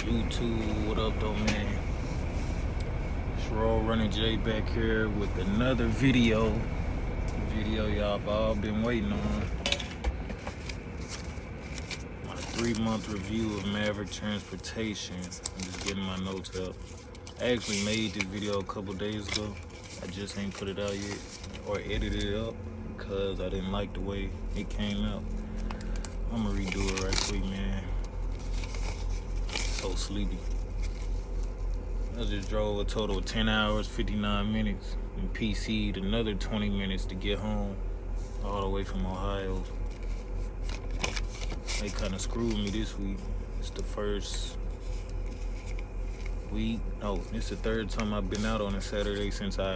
YouTube, what up though, man? It's Raw Running J back here with another video. Y'all have all been waiting on. My 3-month review of Maverick transportation. I'm just getting my notes up. I actually made this video a couple days ago. I just ain't put it out yet or edited it up because I didn't like the way it came out. I'm gonna redo it right quick, man. So sleepy. I just drove a total of 10 hours, 59 minutes, and PC'd another 20 minutes to get home, all the way from Ohio. They kind of screwed me this week. It's the first week. No, it's the third time I've been out on a Saturday since I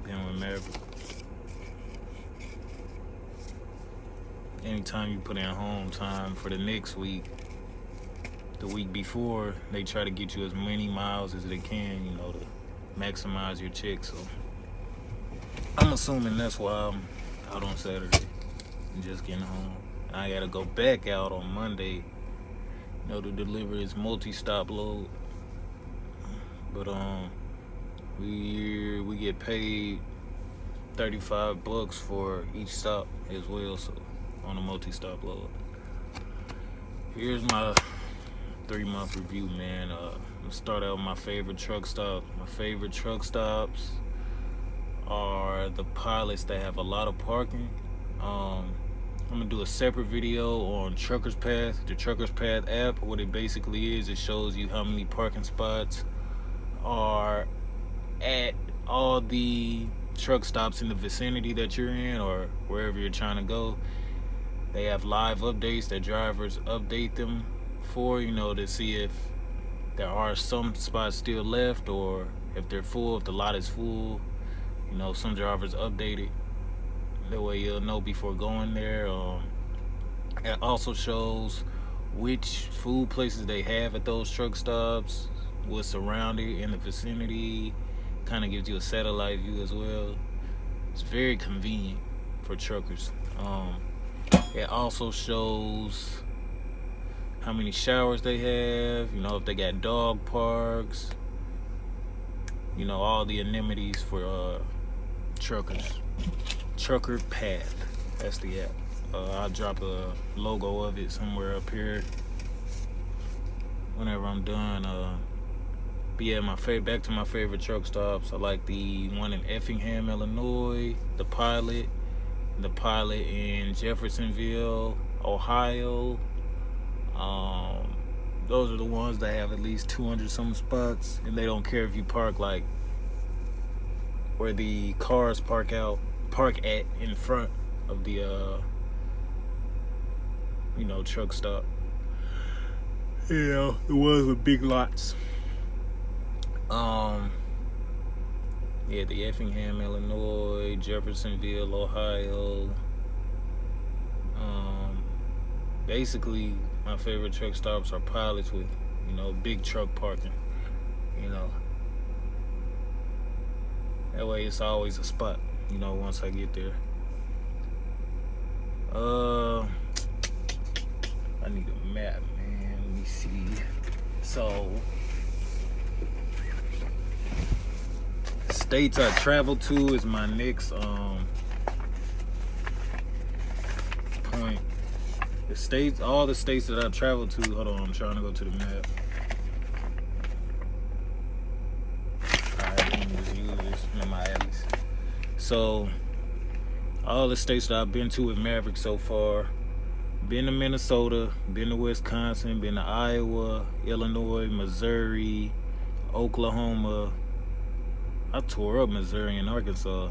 been with Maverick. Anytime you put in home time for the next week, the week before, they try to get you as many miles as they can, to maximize your check. So I'm assuming that's why I'm out on Saturday and just getting home. I gotta go back out on Monday, to deliver this multi-stop load. But we get paid $35 for each stop as well. So on a multi-stop load. Here's my 3-month review, man. Let's start out with my favorite truck stops. My favorite truck stops are the pilots that have a lot of parking. I'm gonna do a separate video on Trucker's Path, the Trucker's Path app. What it basically is, it shows you how many parking spots are at all the truck stops in the vicinity that you're in or wherever you're trying to go. They have live updates that drivers update them for, to see if there are some spots still left or if they're full, if the lot is full. Some drivers update it. That way you'll know before going there. It also shows which food places they have at those truck stops, what's around it in the vicinity. Kind of gives you a satellite view as well. It's very convenient for truckers. It also shows how many showers they have, if they got dog parks, all the amenities for truckers. Trucker Path, that's the app. I'll drop a logo of it somewhere up here whenever I'm done. But yeah, back to my favorite truck stops. I like the one in Effingham, Illinois, the pilot in Jeffersonville, Ohio. Those are the ones that have at least 200 some spots, and they don't care if you park like where the cars park at in front of the truck stop. The ones with big lots. The Effingham, Illinois, Jeffersonville, Ohio. Basically, my favorite truck stops are pilots with, big truck parking. That way it's always a spot, once I get there. I need a map, man. Let me see. So, states I travel to is my next point. All the states that I travel to. Hold on, I'm trying to go to the map. Alright, let me just use this in my alleys. So, all the states that I've been to with Maverick so far. Been to Minnesota, been to Wisconsin, been to Iowa, Illinois, Missouri, Oklahoma. I tore up Missouri and Arkansas.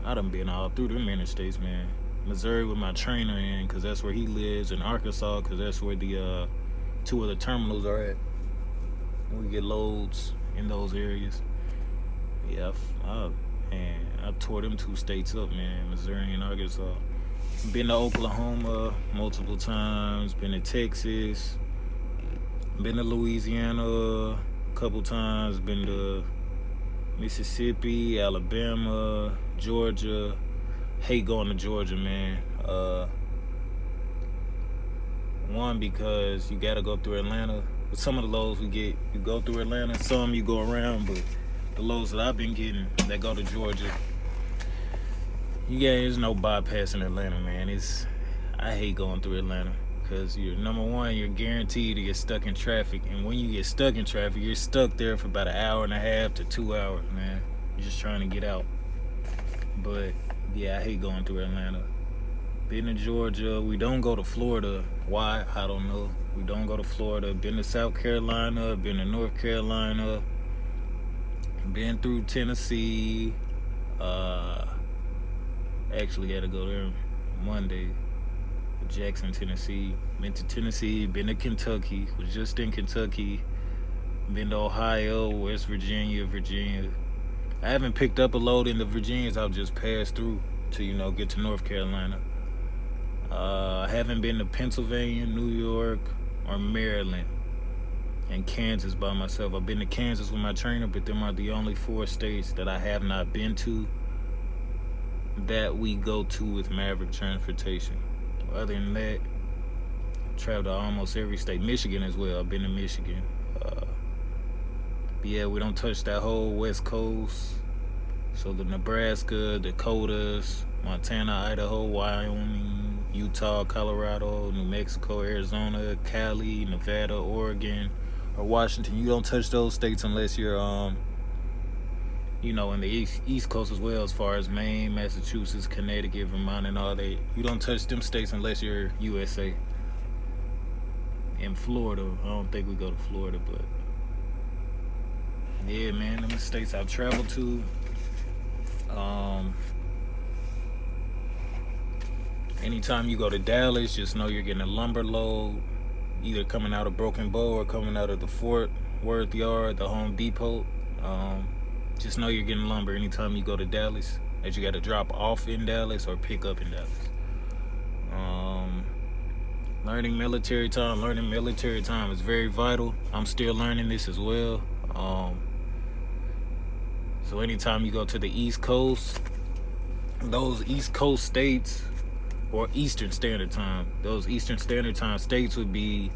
I done been all through them interstates, man. Missouri with my trainer in, because that's where he lives, and Arkansas, because that's where the 2 of the terminals are at. We get loads in those areas. Yeah, I tore them 2 states up, man, Missouri and Arkansas. Been to Oklahoma multiple times, been to Texas, been to Louisiana a couple times, been to Mississippi, Alabama, Georgia. Hate going to Georgia, man. One, because you got to go through Atlanta. With some of the loads we get, you go through Atlanta. Some you go around, but the loads that I've been getting that go to Georgia, there's no bypassing Atlanta, man. I hate going through Atlanta because number one, you're guaranteed to get stuck in traffic, and when you get stuck in traffic, you're stuck there for about an hour and a half to 2 hours, man. You're just trying to get out. But yeah, I hate going through Atlanta. Been to Georgia. We don't go to Florida. Why? I don't know. We don't go to Florida. Been to South Carolina. Been to North Carolina. Been through Tennessee. Actually got to go there Monday. Jackson, Tennessee. Been to Tennessee. Been to Kentucky. Was just in Kentucky. Been to Ohio, West Virginia. I haven't picked up a load in the Virginias. I've just passed through to, get to North Carolina. I haven't been to Pennsylvania, New York, or Maryland, and Kansas by myself. I've been to Kansas with my trainer, but them are the only 4 states that I have not been to that we go to with Maverick Transportation. Other than that, I've traveled to almost every state. Michigan as well. I've been to Michigan. Yeah, we don't touch that whole West Coast. So the Nebraska, Dakotas, Montana, Idaho, Wyoming, Utah, Colorado, New Mexico, Arizona, Cali, Nevada, Oregon, or Washington. You don't touch those states unless you're, in the East Coast as well, as far as Maine, Massachusetts, Connecticut, Vermont, and all that. You don't touch them states unless you're USA. In Florida, I don't think we go to Florida, but yeah, man, them states I've traveled to. Anytime you go to Dallas, just know you're getting a lumber load, either coming out of Broken Bow or coming out of the Fort Worth Yard, the Home Depot. Just know you're getting lumber anytime you go to Dallas, that you got to drop off in Dallas or pick up in Dallas. Learning military time is very vital. I'm still learning this as well. So anytime you go to the East Coast, those East Coast states, or Eastern Standard Time, those Eastern Standard Time states would be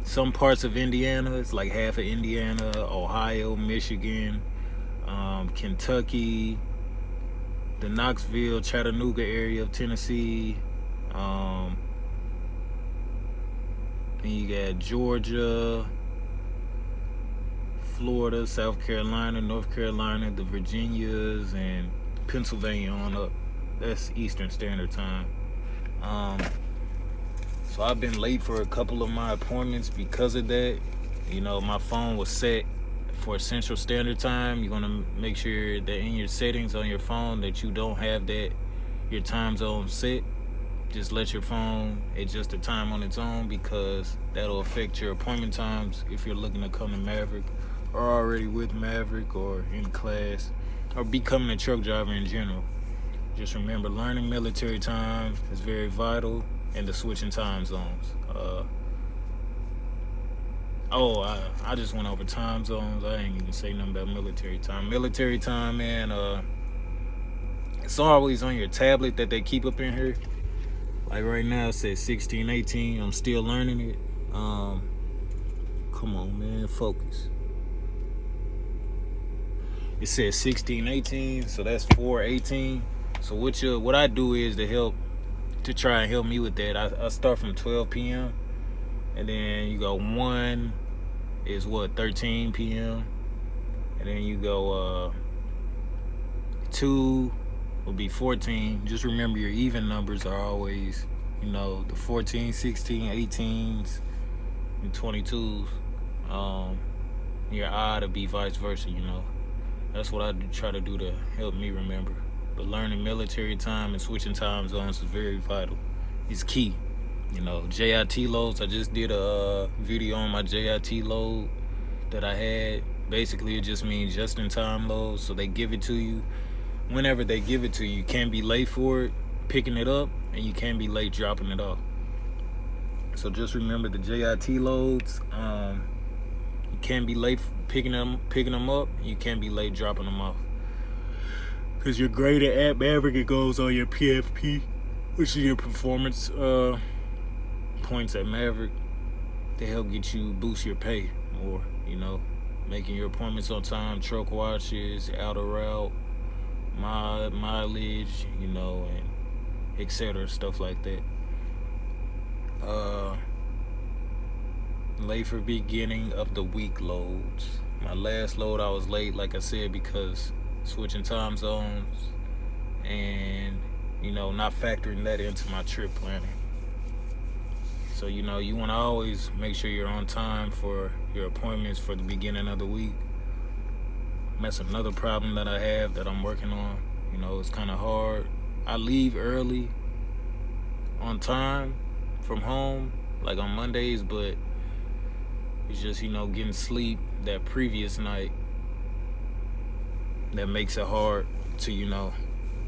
some parts of Indiana. It's like half of Indiana, Ohio, Michigan, Kentucky, the Knoxville, Chattanooga area of Tennessee. Then you got Georgia, Florida, South Carolina, North Carolina, the Virginias, and Pennsylvania on up. That's Eastern Standard Time. So I've been late for a couple of my appointments because of that. My phone was set for Central Standard Time. You're gonna make sure that in your settings on your phone that you don't have your time zone set. Just let your phone adjust the time on its own, because that'll affect your appointment times if you're looking to come to Maverick, or already with Maverick, or in class, or becoming a truck driver in general. Just remember, learning military time is very vital, and the switching time zones. I just went over time zones. I ain't even say nothing about military time. Military time, man, it's always on your tablet that they keep up in here. Like right now, it says 1618. I'm still learning it. Come on, man, focus. It says 1618, so that's 418. So what I do is to try and help me with that. I start from 12 p.m. and then you go 1 is 13 p.m. and then you go 2 will be 14. Just remember your even numbers are always, the 14, 16, 18s, and 22s. Your odd will be vice versa, That's what I try to do to help me remember. But learning military time and switching time zones is very vital. It's key. JIT loads. I just did a video on my JIT load that I had. Basically, it just means just-in-time loads. So they give it to you. Whenever they give it to you, you can't be late for it, picking it up, and you can't be late dropping it off. So just remember the JIT loads. You can't be late picking them up. You can't be late dropping them off. Because your graded at Maverick, it goes on your PFP, which is your performance points at Maverick to help get you boost your pay more, making your appointments on time, truck washes, out of route, mileage, and etc. Stuff like that. Late for beginning of the week loads. My last load I was late, like I said, because switching time zones and not factoring that into my trip planning. So you want to always make sure you're on time for your appointments for the beginning of the week. That's another problem that I have that I'm working on. It's kind of hard. I leave early on time from home, like on Mondays, but it's just getting sleep that previous night that makes it hard to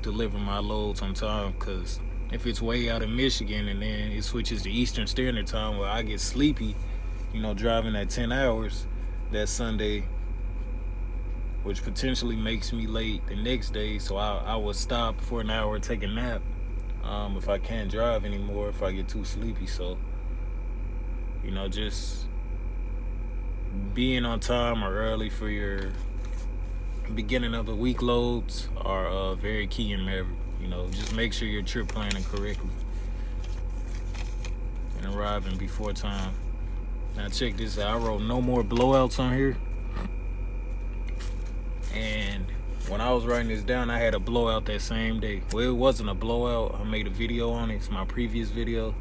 deliver my loads on time. Because if it's way out in Michigan and then it switches to Eastern Standard Time where I get sleepy, driving at 10 hours that Sunday, which potentially makes me late the next day. So I will stop for an hour, take a nap, if I can't drive anymore, if I get too sleepy. So just being on time or early for your beginning of the week loads are very key in Maverick. Just make sure you're trip planning correctly and arriving before time. Now check this out. I wrote no more blowouts on here. And when I was writing this down, I had a blowout that same day. Well, it wasn't a blowout. I made a video on it. It's my previous video.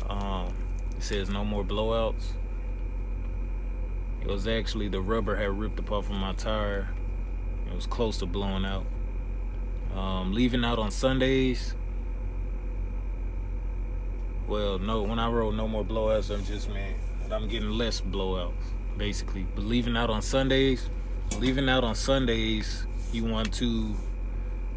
It says no more blowouts. It was actually the rubber had ripped up off of my tire. It was close to blowing out. Leaving out on Sundays. Well, no, when I wrote no more blowouts, I'm just meant that I'm getting less blowouts, basically. But leaving out on Sundays, you want to,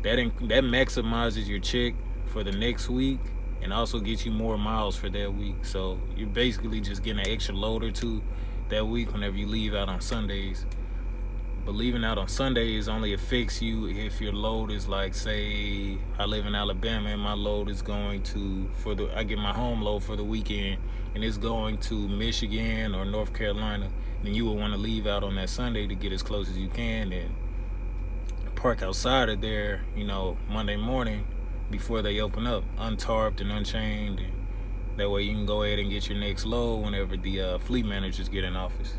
that maximizes your check for the next week and also gets you more miles for that week. So you're basically just getting an extra load or two that week whenever you leave out on Sundays. But leaving out on Sundays only affects you if your load is like, say, I live in Alabama and my load is going to, I get my home load for the weekend and it's going to Michigan or North Carolina. Then you will want to leave out on that Sunday to get as close as you can and park outside of there, Monday morning before they open up, untarped and unchained. And that way you can go ahead and get your next load whenever the fleet managers get in office,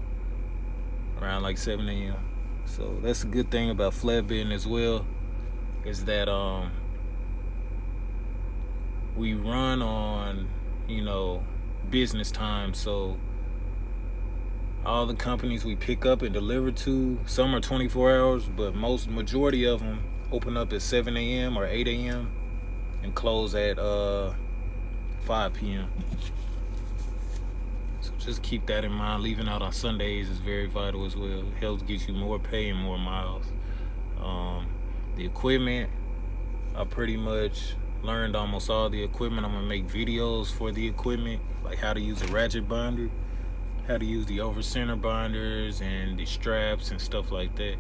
around like 7 a.m. So that's a good thing about flatbedding as well, is that we run on, business time. So all the companies we pick up and deliver to, some are 24 hours, but majority of them open up at 7 a.m. or 8 a.m. and close at 5 p.m. So just keep that in mind. Leaving out on Sundays is very vital as well. It helps get you more pay and more miles. The equipment, I pretty much learned almost all the equipment. I'm gonna make videos for the equipment, like how to use a ratchet binder, how to use the over center binders and the straps and stuff like that.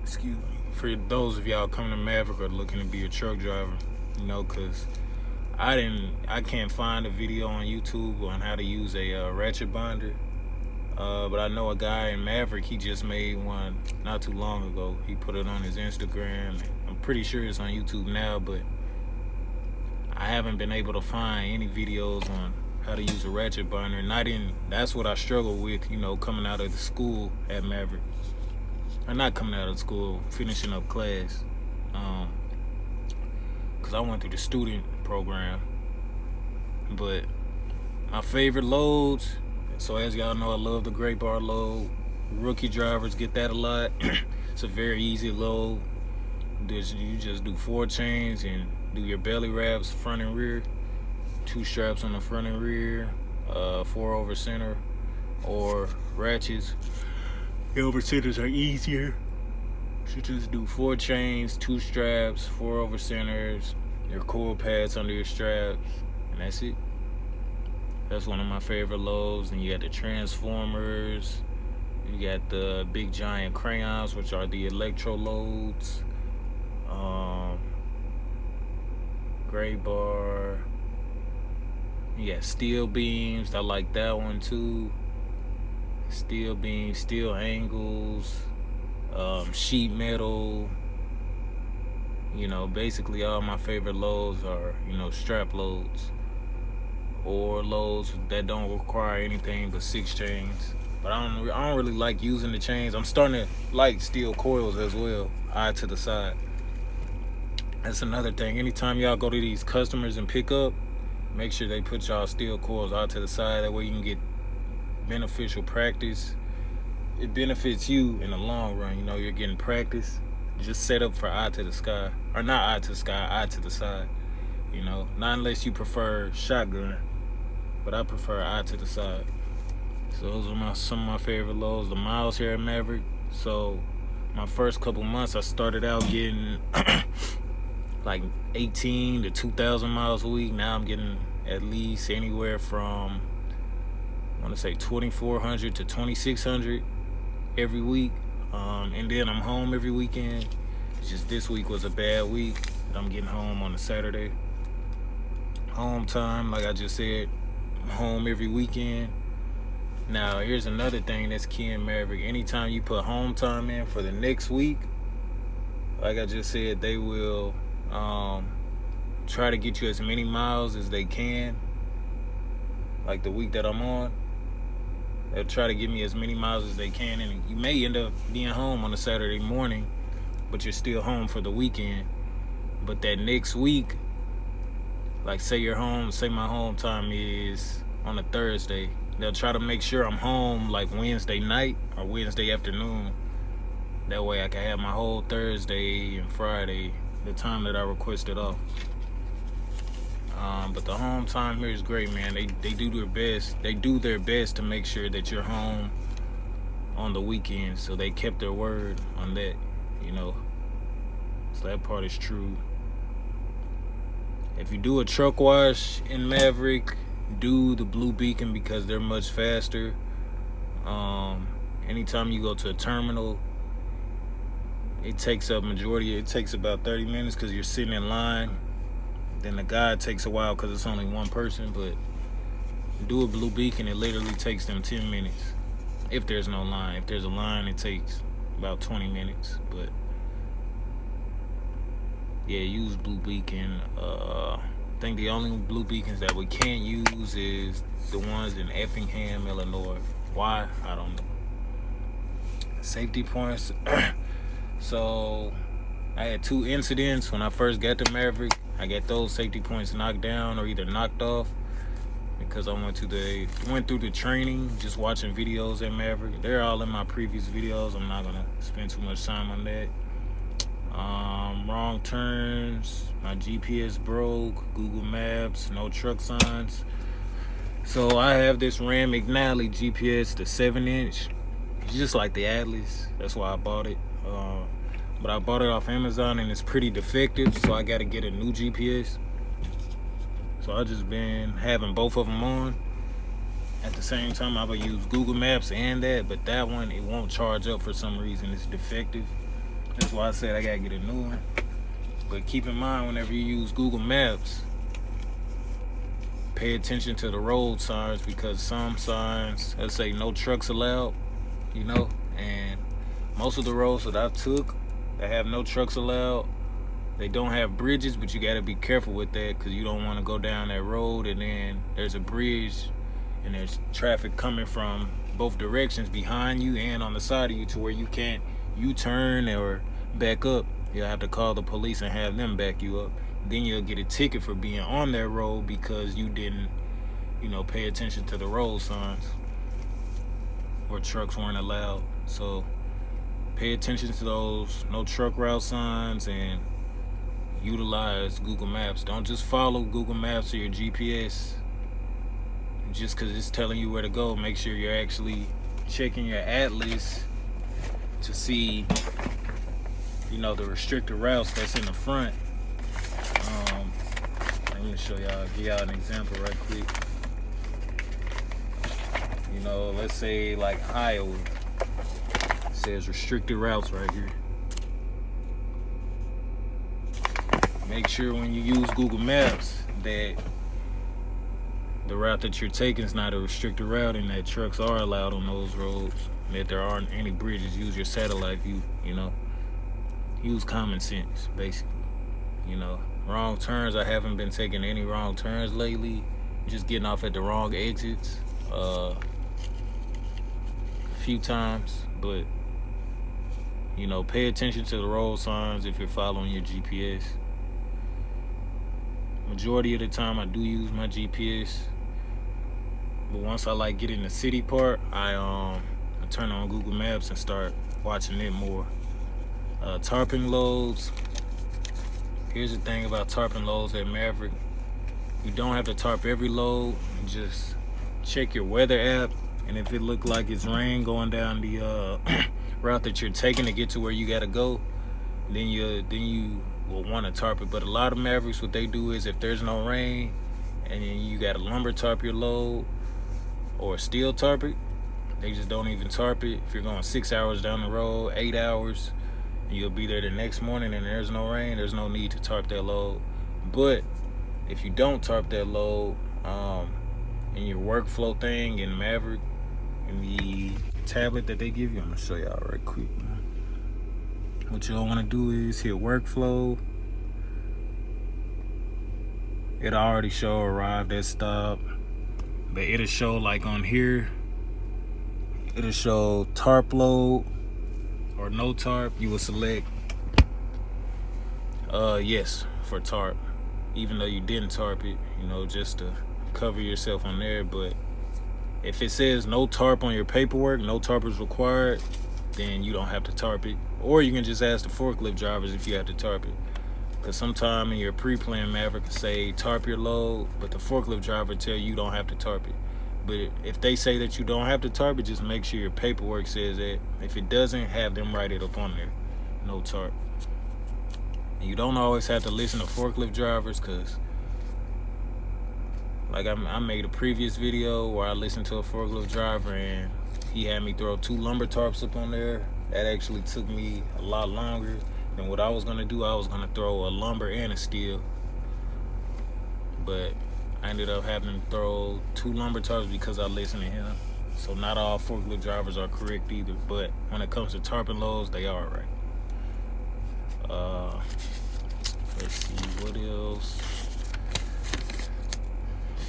Excuse me. For those of y'all coming to Maverick or looking to be a truck driver, because I can't find a video on YouTube on how to use a ratchet binder. But I know a guy in Maverick, he just made one not too long ago. He put it on his Instagram. I'm pretty sure it's on YouTube now, but I haven't been able to find any videos on how to use a ratchet binder. That's what I struggle with, coming out of the school at Maverick. Or not coming out of school, finishing up class. Because I went through the student program. But my favorite loads, so as y'all know, I love the gray bar load. Rookie drivers get that a lot. It's a very easy load. You just do 4 chains and do your belly wraps front and rear, 2 straps on the front and rear, 4 over center or ratchets. The over centers are easier. You just do 4 chains, 2 straps, 4 over centers, your coil pads under your straps, and that's it. That's one of my favorite loads. And you got the transformers, you got the big giant crayons, which are the electro loads, gray bar, You got steel beams. I like that one too. Steel beams, steel angles, sheet metal. Basically all my favorite loads are, strap loads or loads that don't require anything but 6 chains. But I don't really like using the chains. I'm starting to like steel coils as well, eye to the side. That's another thing. Anytime y'all go to these customers and pick up, make sure they put y'all steel coils out to the side. That way you can get beneficial practice. It benefits you in the long run. You're getting practice. Just set up for eye to the sky. Or not eye to the sky, eye to the side. Not unless you prefer shotgun. But I prefer eye to the side. So those are some of my favorite loads. The miles here at Maverick. So my first couple months, I started out getting like 18 to 2,000 miles a week. Now I'm getting at least anywhere from, I want to say 2,400 to 2,600 every week. And then I'm home every weekend. It's just this week was a bad week. I'm getting home on a Saturday. Home time, like I just said, I'm home every weekend. Now, here's another thing that's key in Maverick. Anytime you put home time in for the next week, like I just said, they will try to get you as many miles as they can. Like the week that I'm on, they'll try to give me as many miles as they can, and you may end up being home on a Saturday morning, but you're still home for the weekend. But that next week, like say my home time is on a Thursday, they'll try to make sure I'm home like Wednesday night or Wednesday afternoon. That way I can have my whole Thursday and Friday, the time that I requested off. But the home time here is great, man. They do their best. They do their best to make sure that you're home on the weekend. So they kept their word on that, So that part is true. If you do a truck wash in Maverick, do the blue beacon because they're much faster. Anytime you go to a terminal, it takes about 30 minutes because you're sitting in line. Then the guide takes a while because it's only one person, but do a blue beacon, it literally takes them 10 minutes. If there's no line. If there's a line, it takes about 20 minutes. But yeah, use blue beacon. I think the only blue beacons that we can't use is the ones in Effingham, Illinois. Why? I don't know. Safety points. So I had 2 incidents when I first got to Maverick. I got those safety points knocked down or either knocked off because I went through the training, just watching videos at Maverick. They're all in my previous videos. I'm not gonna spend too much time on that. Wrong turns, my GPS broke, Google Maps, no truck signs. So I have this Ram McNally GPS, the 7-inch. It's just like the Atlas. That's why I bought it. But I bought it off Amazon and it's pretty defective, so I gotta get a new GPS. So I just been having both of them on. At the same time, I would use Google Maps and that, but that one, it won't charge up for some reason. It's defective. That's why I said I gotta get a new one. But keep in mind, whenever you use Google Maps, pay attention to the road signs because some signs, let's say no trucks allowed, and most of the roads that I took that have no trucks allowed, they don't have bridges, but you gotta be careful with that because you don't want to go down that road and then there's a bridge and there's traffic coming from both directions behind you and on the side of you to where you can't U-turn or back up. You'll have to call the police and have them back you up. Then you'll get a ticket for being on that road because you didn't, pay attention to the road signs or trucks weren't allowed. So pay attention to those no truck route signs and utilize Google Maps. Don't just follow Google Maps or your GPS just because it's telling you where to go. Make sure you're actually checking your Atlas to see, the restricted routes that's in the front. Let me show y'all, give y'all an example right quick. Let's say like Iowa. It says restricted routes right here. Make sure when you use Google Maps that the route that you're taking is not a restricted route and that trucks are allowed on those roads, that there aren't any bridges. Use your satellite view, use common sense, basically. Wrong turns, I haven't been taking any wrong turns lately, just getting off at the wrong exits a few times. But pay attention to the road signs if you're following your GPS. Majority of the time I do use my GPS, but once I get in the city part, I turn on Google Maps and start watching it more. Tarping loads. Here's the thing about tarping loads at Maverick. You don't have to tarp every load. Just check your weather app, and if it look like it's rain going down the route that you're taking to get to where you gotta go, then you will want to tarp it. But a lot of Mavericks, what they do is if there's no rain and you gotta lumber tarp your load or steel tarp it, they just don't even tarp it. If you're going 6 hours down the road, 8 hours, and you'll be there the next morning and there's no rain, there's no need to tarp that load. But if you don't tarp that load, in your workflow thing in Maverick, in the tablet that they give you, I'm gonna show y'all right quick, man. What y'all wanna do is hit workflow. It'll already show arrived at stop, but it'll show on here, it'll show tarp load or no tarp. You will select yes for tarp, even though you didn't tarp it, just to cover yourself on there. But if it says no tarp on your paperwork, no tarp is required, then you don't have to tarp it. Or you can just ask the forklift drivers if you have to tarp it. Because sometime in your pre-plan Maverick can say tarp your load, but the forklift driver tell you don't have to tarp it. But if they say that you don't have to tarp it, just make sure your paperwork says that. If it doesn't, have them write it up on there, no tarp. And you don't always have to listen to forklift drivers, because I made a previous video where I listened to a forklift driver and he had me throw 2 lumber tarps up on there. That actually took me a lot longer than what I was gonna do. I was gonna throw a lumber and a steel, but I ended up having to throw 2 lumber tarps because I listened to him. So not all forklift drivers are correct either, but when it comes to tarping loads, they are right. Let's see what else.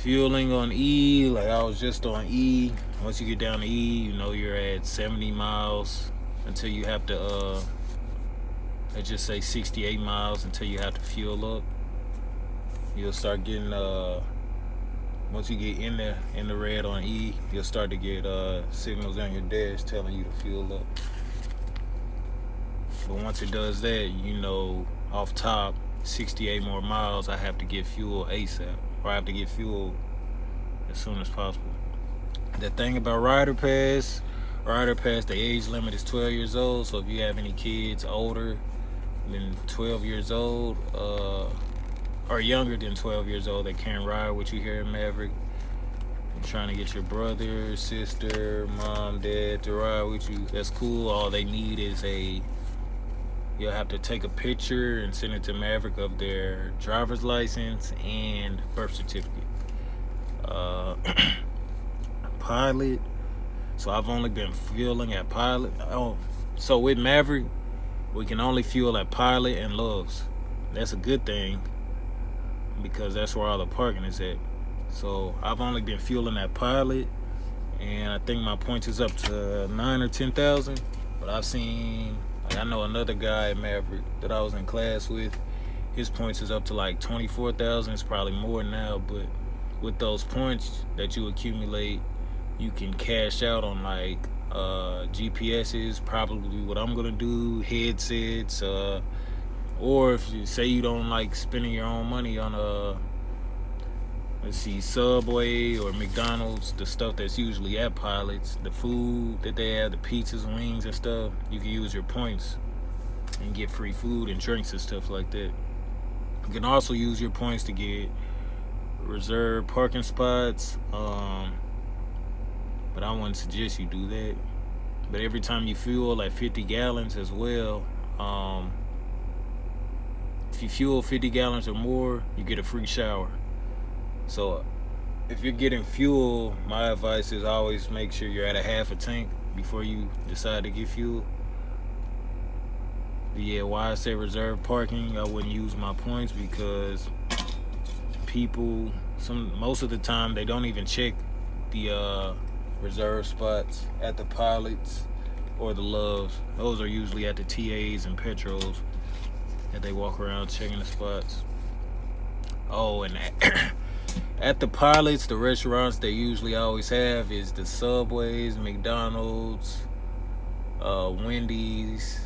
Fueling on E, I was just on E. Once you get down to E, you're at 70 miles until you have to, let's just say 68 miles until you have to fuel up. You'll start getting, once you get in the red on E, you'll start to get signals on your dash telling you to fuel up. But once it does that, off top, 68 more miles, I have to get fuel ASAP. Or I have to get fuel as soon as possible. The thing about Rider Pass, the age limit is 12 years old. So if you have any kids older than 12 years old, or younger than 12 years old that can't ride with you here in Maverick, you're trying to get your brother, sister, mom, dad to ride with you, that's cool. All they need is you'll have to take a picture and send it to Maverick of their driver's license and birth certificate. Pilot. So I've only been fueling at Pilot. So with Maverick, we can only fuel at Pilot and Loves. That's a good thing because that's where all the parking is at. So I've only been fueling at Pilot, and I think my points is up to 9 or 10,000. But I've seen, I know another guy at Maverick that I was in class with, his points is up to 24,000. It's probably more now, but with those points that you accumulate, you can cash out on GPSs, probably what I'm gonna do, headsets, or if you say you don't like spending your own money on let's see, Subway or McDonald's, the stuff that's usually at Pilots, the food that they have, the pizzas, wings and stuff, you can use your points and get free food and drinks and stuff like that. You can also use your points to get reserved parking spots, but I wouldn't suggest you do that. But every time you fuel 50 gallons as well, if you fuel 50 gallons or more, you get a free shower. So if you're getting fuel, my advice is always make sure you're at a half a tank before you decide to get fuel. But yeah, why I say reserve parking, I wouldn't use my points because people, most of the time, they don't even check the reserve spots at the pilots or the Loves. Those are usually at the TAs and Petros that they walk around checking the spots. Oh, and at the pilots, the restaurants they usually always have is the Subways, McDonald's, Wendy's,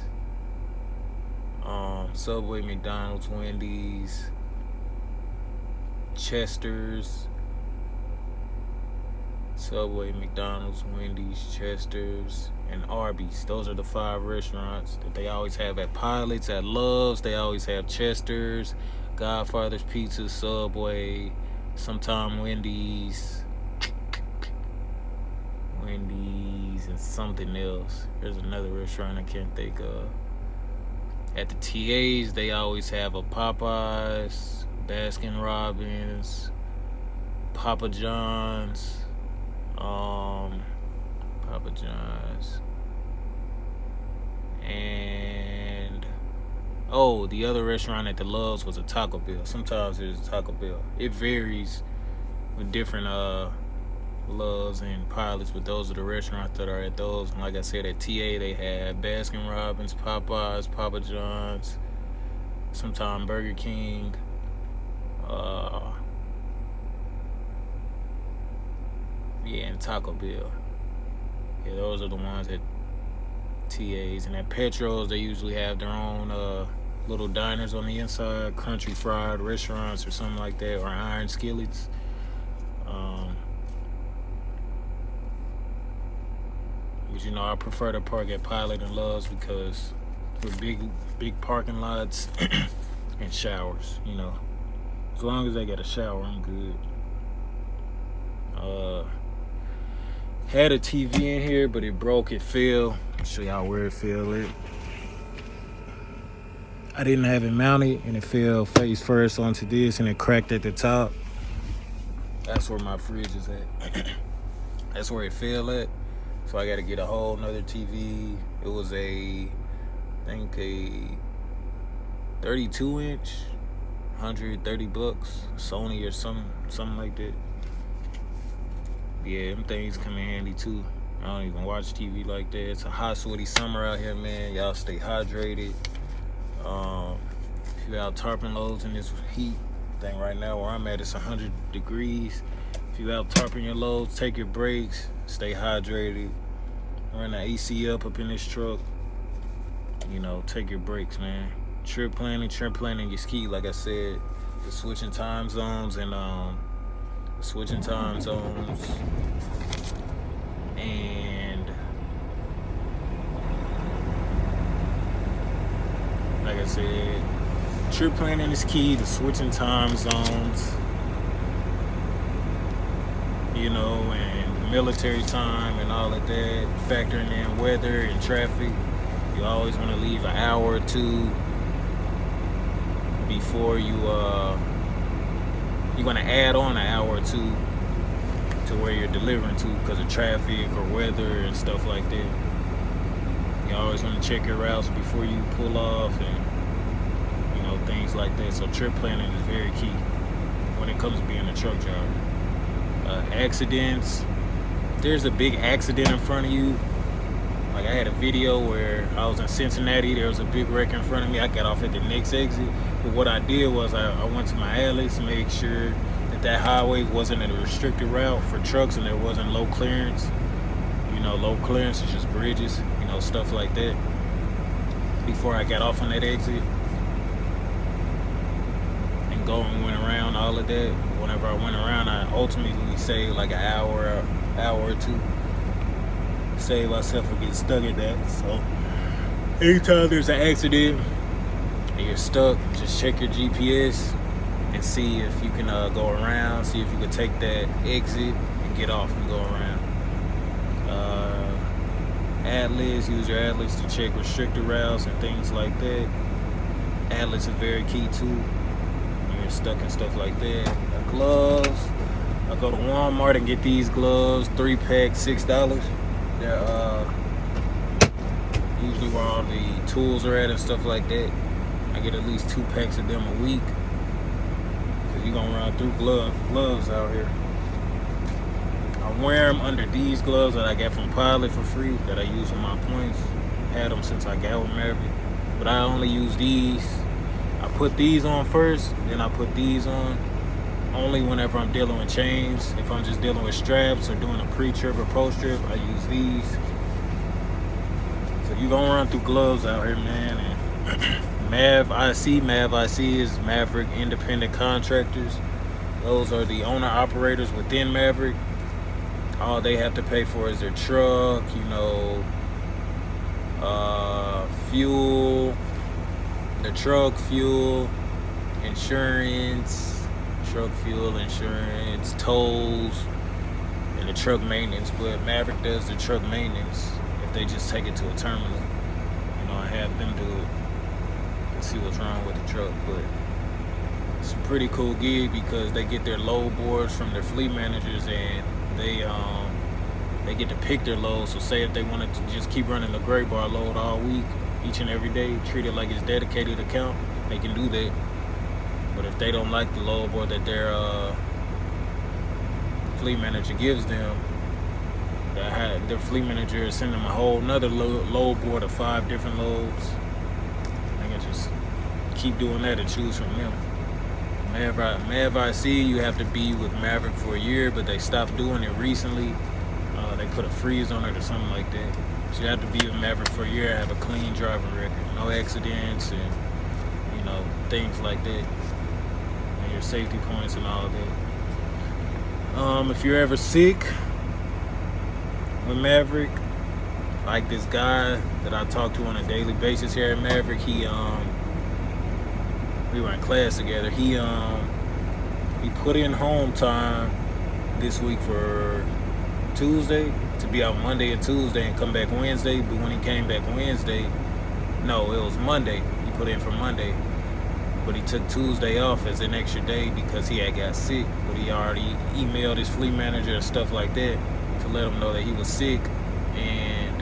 Subway, McDonald's, Wendy's, Chester's, Subway, McDonald's, Wendy's, Chester's, and Arby's. Those are the 5 restaurants that they always have at Pilots. At Love's, they always have Chester's, Godfather's Pizza, Subway, sometime Wendy's, and something else. There's another restaurant I can't think of. At the TAs, they always have a Popeyes, Baskin Robbins, Papa John's, and the other restaurant at the Loves was a Taco Bell. Sometimes there's a Taco Bell. It varies with different Loves and Pilots, but those are the restaurants that are at those. And like I said, at TA they have Baskin Robbins, Popeyes, Papa John's, sometimes Burger King, and Taco Bell. Yeah, those are the ones at TAs. And at Petros, they usually have their own little diners on the inside, country fried restaurants or something like that, or iron skillets. But I prefer to park at Pilot and Loves because for big parking lots and showers, as long as they get a shower, I'm good. Had a TV in here, but it broke. It fell. I'll show y'all where it fell at. I didn't have it mounted, and it fell face first onto this, and it cracked at the top. That's where my fridge is at. That's where it fell at. So I got to get a whole nother TV. It was I think a 32-inch, $130, Sony or something like that. Yeah, them things come in handy too. I don't even watch TV like that. It's a hot, sweaty summer out here, man. Y'all stay hydrated. If you out tarping loads in this heat, I think right now where I'm at, it's 100 degrees. If you out tarping your loads, take your breaks, stay hydrated. Run the AC up in this truck. Take your breaks, man. Trip planning is key. Like I said, the switching time zones and like I said, trip planning is key. The switching time zones, and military time and all of that, factoring in weather and traffic. You always want to leave an hour or two before you want to add on an hour or two to where you're delivering to because of traffic or weather and stuff like that. You always want to check your routes before you pull off and things like that. So trip planning is very key when it comes to being a truck driver. Accidents. There's a big accident in front of you. Like I had a video where I was in Cincinnati. There was a big wreck in front of me. I got off at the next exit. But what I did was I went to my atlas to make sure that highway wasn't a restricted route for trucks and there wasn't low clearance. Low clearance is just bridges, stuff like that. Before I got off on that exit and went around all of that. Whenever I went around, I ultimately saved like an hour or two. Save myself from getting stuck at that. So anytime there's an accident and you're stuck, just check your GPS and see if you can go around, see if you can take that exit and get off and go around. Atlas, use your Atlas to check restricted routes and things like that. Atlas is very key too when you're stuck and stuff like that. Gloves, I go to Walmart and get these gloves, 3-pack, $6. They're usually where all the tools are at and stuff like that. I get at least 2 packs of them a week. Cause you're gonna run through gloves out here. I wear them under these gloves that I got from Pilot for free that I use on my points. Had them since I got with Maverick. But I only use these. I put these on first, then I put these on. Only whenever I'm dealing with chains. If I'm just dealing with straps or doing a pre-trip or post-trip, I use these. So you gonna run through gloves out here, man. And Mav IC is Maverick Independent Contractors. Those are the owner-operators within Maverick. All they have to pay for is their truck, fuel, the truck, fuel, insurance, tolls, and the truck maintenance. But Maverick does the truck maintenance if they just take it to a terminal. I have them do it and see what's wrong with the truck. But it's a pretty cool gig because they get their load boards from their fleet managers and they get to pick their loads. So say if they wanted to just keep running the gray bar load all week, each and every day, treat it like it's dedicated account, they can do that. But if they don't like the load board that their fleet manager gives them, their fleet manager send them a whole nother load board of 5 different loads. They can just keep doing that and choose from them. Mav IC, you have to be with Maverick for a year, but they stopped doing it recently. They put a freeze on it or something like that. So you have to be with Maverick for a year and have a clean driving record, no accidents and things like that, and your safety points and all of that. If you're ever sick with Maverick, like this guy that I talk to on a daily basis here at Maverick, we were in class together. He put in home time this week for Tuesday to be out Monday and Tuesday and come back Wednesday. But when he came back Wednesday, no, it was Monday. He put in for Monday, but he took Tuesday off as an extra day because he had got sick. But he already emailed his fleet manager and stuff like that to let him know that he was sick. And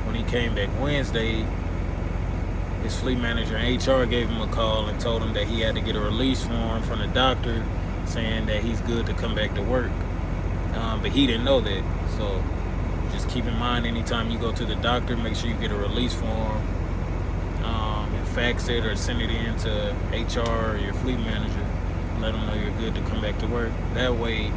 when he came back Wednesday, his fleet manager and HR gave him a call and told him that he had to get a release form from the doctor saying that he's good to come back to work. But he didn't know that. So just keep in mind, anytime you go to the doctor, make sure you get a release form and fax it or send it in to HR or your fleet manager. Let them know you're good to come back to work. That way,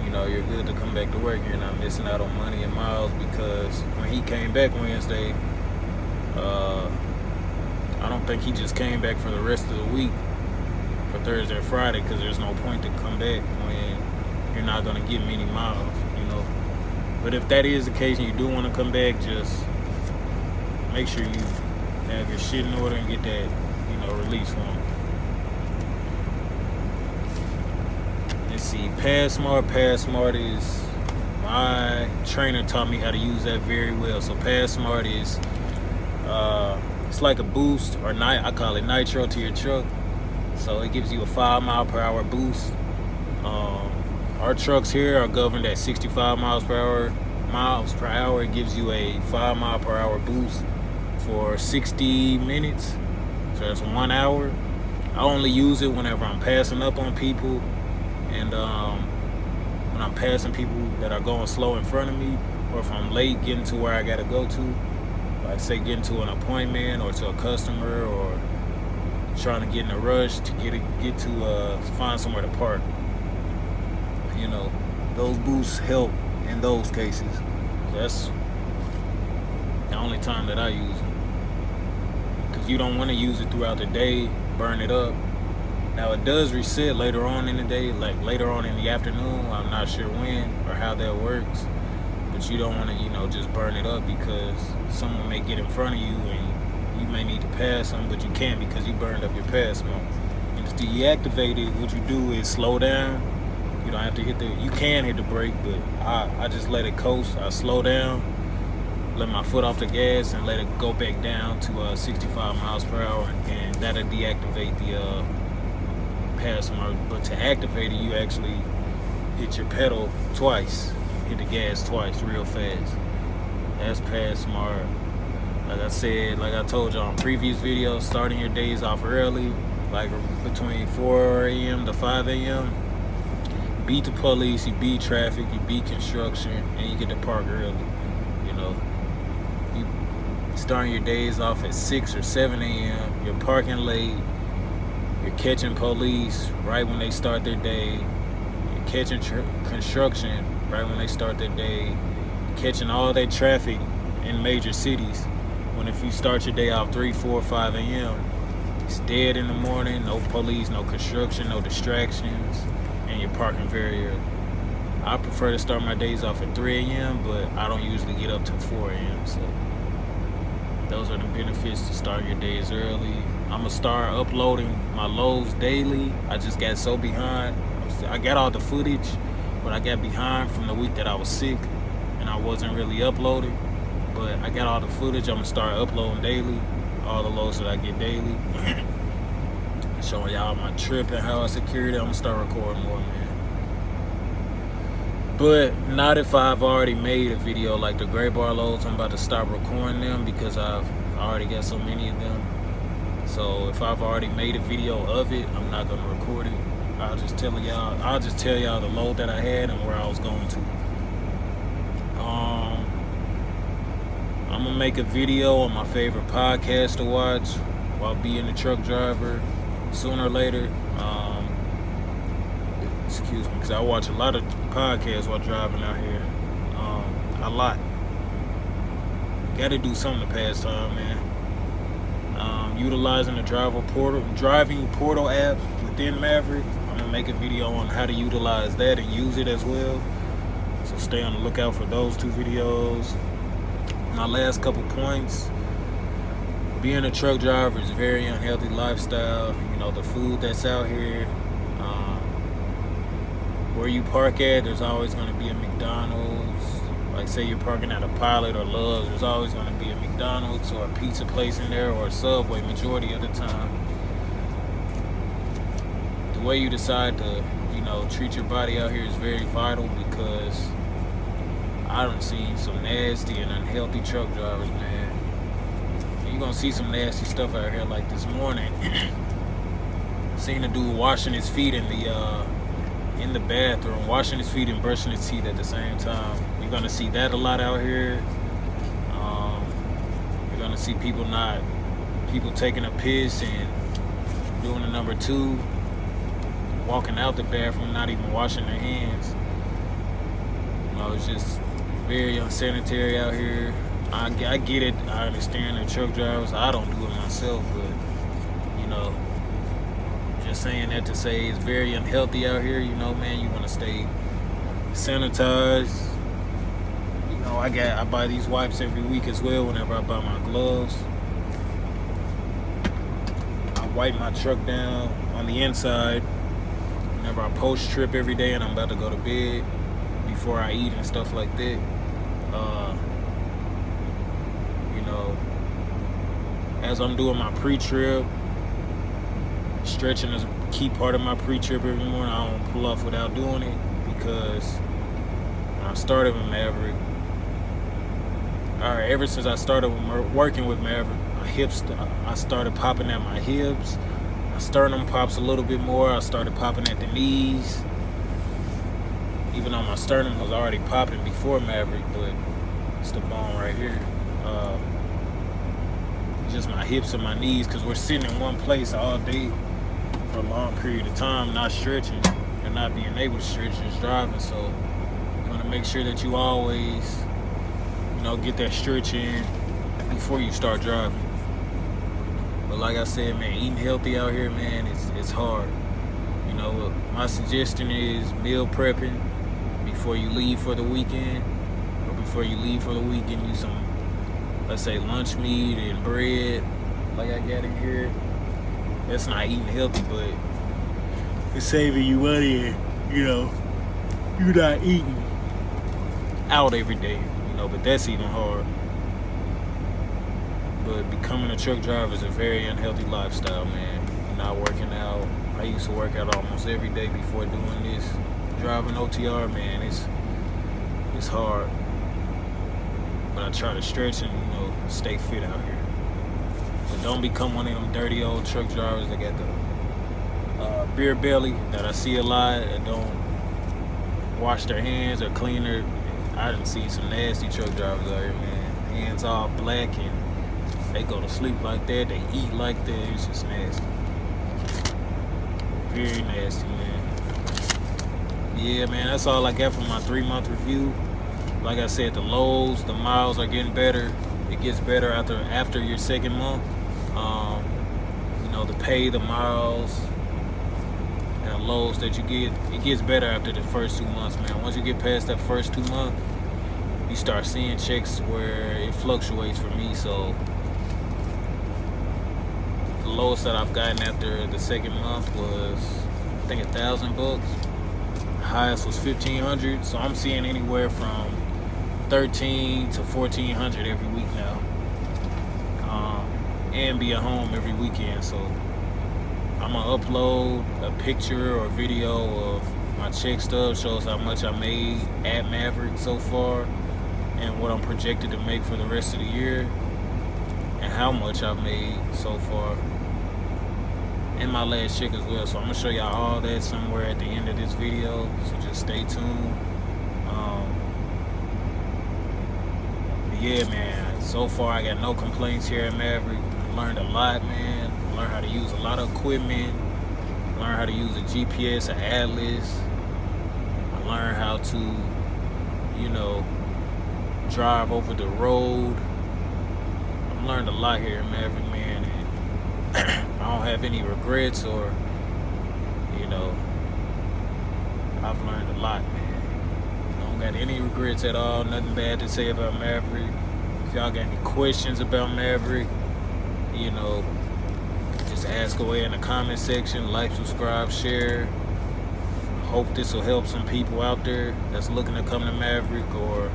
you're good to come back to work. You're not missing out on money and miles, because when he came back Wednesday, I don't think he just came back for the rest of the week for Thursday or Friday, because there's no point to come back when you're not going to get many miles, But if that is the case and you do want to come back, just make sure you have your shit in order and get that, release form. Let's see, PassSmart. PassSmart is, my trainer taught me how to use that very well. So PassSmart is, it's like a boost, or I call it nitro to your truck. So it gives you a 5 mile per hour boost. Our trucks here are governed at 65 miles per hour. It gives you a 5 mile per hour boost for 60 minutes. So that's 1 hour. I only use it whenever I'm passing up on people, and when I'm passing people that are going slow in front of me, or if I'm late getting to where I gotta go to, like say getting to an appointment or to a customer, or trying to get in a rush to get to find somewhere to park. Those boosts help in those cases. That's the only time that I use them, because you don't want to use it throughout the day, burn it up. Now it does reset later on in the day, like later on in the afternoon. I'm not sure when or how that works, but you don't want to, just burn it up, because someone may get in front of you and you may need to pass them, but you can't because you burned up your PassSmart. And to deactivate it, what you do is slow down. You don't have to you can hit the brake, but I just let it coast. I slow down, let my foot off the gas, and let it go back down to 65 miles per hour, and that'll deactivate the PassSmart. But to activate it, you actually hit your pedal twice, hit the gas twice real fast. That's past smart. Like I said, like I told y'all in previous videos, starting your days off early, like between 4 a.m. to 5 a.m. Beat the police, you beat traffic, you beat construction, and you get to park early. You know, you starting your days off at 6 or 7 a.m. You're parking late. You're catching police right when they start their day. You're catching construction right when they start their day. Catching all that traffic in major cities. When if you start your day off 3, 4, 5 a.m., it's dead in the morning, no police, no construction, no distractions, and you're parking very early. I prefer to start my days off at 3 a.m., but I don't usually get up till 4 a.m., so those are the benefits to start your days early. I'm going to start uploading my loads daily. I just got so behind. I got all the footage, but I got behind from the week that I was sick, and I wasn't really uploading. But I got all the footage. I'm going to start uploading daily, all the loads that I get daily. Showing y'all my trip and how I secured it. I'm going to start recording more, man. But not if I've already made a video like the gray bar loads. I'm about to stop recording them because I've already got so many of them. So if I've already made a video of it, I'm not going to record it. I'll just tell y'all the load that I had and where I was going to. I'm gonna make a video on my favorite podcast to watch while being a truck driver sooner or later. Excuse me, because I watch a lot of podcasts while driving out here. A lot. Gotta do something to pass time, man. Utilizing the driving portal app within Maverick. I'm gonna make a video on how to utilize that and use it as well. So stay on the lookout for those 2 videos. My last couple points: being a truck driver is a very unhealthy lifestyle. You know, the food that's out here, where you park at, there's always going to be a McDonald's. Like say you're parking at a Pilot or Love's, there's always going to be a McDonald's or a pizza place in there, or a Subway majority of the time. The way you decide to, treat your body out here is very vital, because I done seen some nasty and unhealthy truck drivers, man. You're gonna see some nasty stuff out here. Like this morning, seen a dude washing his feet in the bathroom, washing his feet and brushing his teeth at the same time. You're gonna see that a lot out here. You're gonna see people taking a piss and doing the number 2, walking out the bathroom, not even washing their hands. It's just very unsanitary out here. I get it. I understand the truck drivers. I don't do it myself, but just saying that to say it's very unhealthy out here. Man, you want to stay sanitized. I buy these wipes every week as well. Whenever I buy my gloves, I wipe my truck down on the inside. Whenever I post trip every day and I'm about to go to bed, before I eat and stuff like that. As I'm doing my pre-trip, stretching is a key part of my pre-trip every morning. I don't pull off without doing it, because when I started with Maverick, ever since I started working with Maverick, I started popping at my hips. My sternum pops a little bit more. I started popping at the knees. Even though my sternum was already popping before Maverick, but it's the bone right here. Just my hips and my knees, because we're sitting in one place all day for a long period of time, not stretching and not being able to stretch, just driving. So you want to make sure that you always, get that stretch in before you start driving. But like I said, man, eating healthy out here, man, it's hard. My suggestion is meal prepping before you leave for the weekend, you some, let's say, lunch meat and bread like I got in here. That's not eating healthy, but it's saving you money, and you're not eating out every day, but that's even hard. But becoming a truck driver is a very unhealthy lifestyle, man. Not working out. I used to work out almost every day before doing this. Driving OTR, man, it's hard. But I try to stretch and, stay fit out here. But don't become one of them dirty old truck drivers that got the beer belly that I see a lot and don't wash their hands or clean their. I done seen some nasty truck drivers out here, man. Hands all black and they go to sleep like that. They eat like that. It's just nasty. Very nasty, man. Yeah, man, that's all I got for my 3-month review. Like I said, the lows, the miles are getting better. It gets better after your second month. The pay, the miles, and the lows that you get, it gets better after the first 2 months, man. Once you get past that first 2 months, you start seeing checks where it fluctuates for me. So the lowest that I've gotten after the second month was, I think, $1,000. Highest was $1,500. So I'm seeing anywhere from $1,300 to $1,400 every week now, and be at home every weekend. So I'm gonna upload a picture or video of my check stub, shows how much I made at Maverick so far and what I'm projected to make for the rest of the year and how much I've made so far, and my last check as well. So I'm gonna show y'all all that somewhere at the end of this video, so just stay tuned. Yeah, man, so far I got no complaints here at Maverick. Learned a lot, man. Learned how to use a lot of equipment. Learned how to use a GPS, an atlas. I learned how to, drive over the road. I've learned a lot here at Maverick, man, and I don't have any regrets or, I've learned a lot, man. I don't got any regrets at all. Nothing bad to say about Maverick. If y'all got any questions about Maverick, just ask away in the comment section. Like, subscribe, share. Hope this will help some people out there that's looking to come to Maverick or,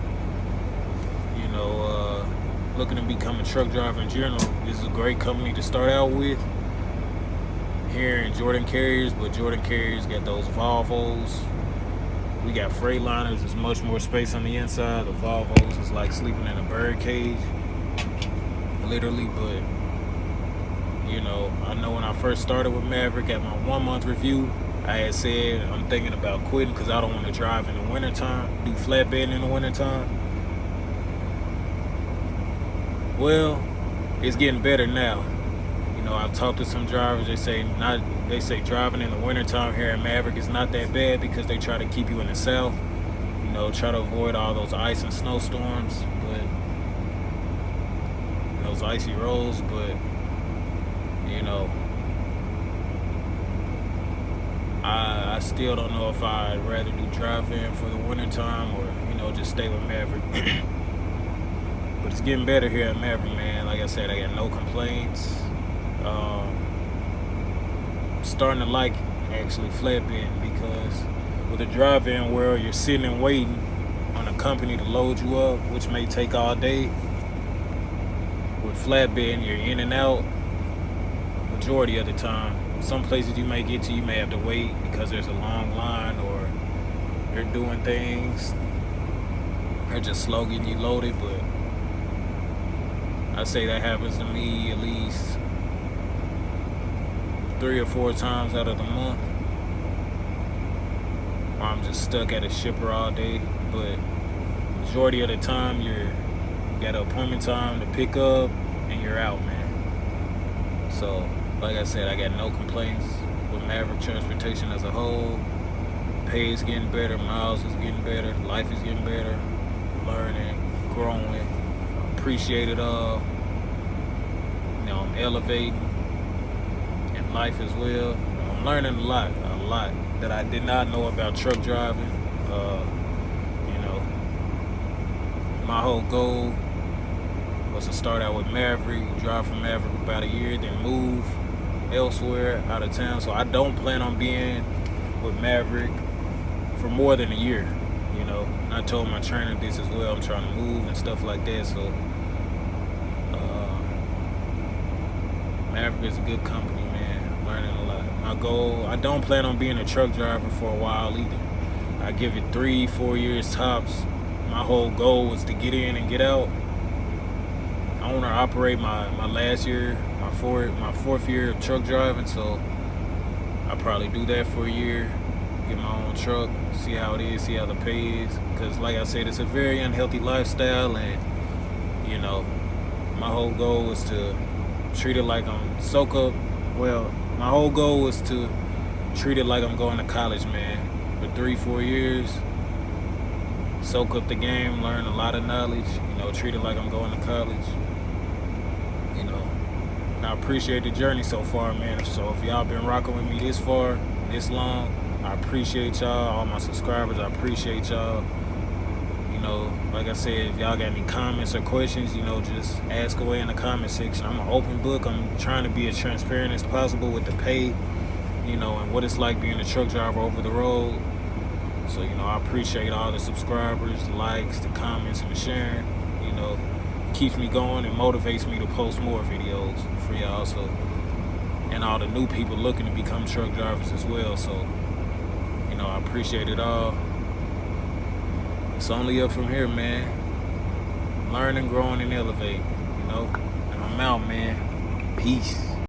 looking to become a truck driver in general. This is a great company to start out with here in Jordan Carriers, but Jordan Carriers got those Volvos. We got Freightliners. There's much more space on the inside. The Volvos is like sleeping in a bird cage, literally. But I know when I first started with Maverick at my 1-month review, I had said I'm thinking about quitting because I don't want to drive in the wintertime, do flatbed in the wintertime. Well, it's getting better now. I've talked to some drivers. They say driving in the wintertime here at Maverick is not that bad because they try to keep you in the south. Try to avoid all those ice and snowstorms, but those icy roads. But I still don't know if I'd rather do drive-in for the wintertime or just stay with Maverick. But it's getting better here at Maverick, man. Like I said, I got no complaints. I'm starting to like actually flatbed because with a drive-in world, you're sitting and waiting on a company to load you up, which may take all day. With flatbed, you're in and out majority of the time. Some places you may get to, you may have to wait because there's a long line or they're doing things. They're just slow getting you loaded, but I say that happens to me at least 3 or 4 times out of the month, or I'm just stuck at a shipper all day. But majority of the time, you got an appointment time to pick up, and you're out, man. So, like I said, I got no complaints with Maverick Transportation as a whole. Pay is getting better, miles is getting better, life is getting better, learning, growing, appreciate it all. I'm elevating in life as well. I'm learning a lot that I did not know about truck driving. My whole goal was to start out with Maverick, drive from Maverick about a year, then move elsewhere out of town. So I don't plan on being with Maverick for more than a year. And I told my trainer this as well. I'm trying to move and stuff like that. So Maverick is a good company, man. I'm learning a lot. My goal, I don't plan on being a truck driver for a while either. I give it 3-4 years tops. My whole goal was to get in and get out. I want to operate my last year, my fourth year of truck driving, so I'll probably do that for a year, get my own truck, see how it is, see how the pay is. Because like I said, it's a very unhealthy lifestyle, and you know, my whole goal was to treat it like I'm soak up. Well, my whole goal was to treat it like I'm going to college, man, for 3-4 years. Soak up the game, learn a lot of knowledge, treat it like I'm going to college. And I appreciate the journey so far, man. So if y'all been rocking with me this far, this long, I appreciate y'all. All my subscribers, I appreciate y'all. Like I said, if y'all got any comments or questions, just ask away in the comment section. I'm an open book. I'm trying to be as transparent as possible with the pay, and what it's like being a truck driver over the road. So, I appreciate all the subscribers, the likes, the comments, and the sharing. Keeps me going and motivates me to post more videos for y'all. So, and all the new people looking to become truck drivers as well. So, I appreciate it all. It's only up from here, man. Learning, growing, and elevating, and I'm out, man. Peace.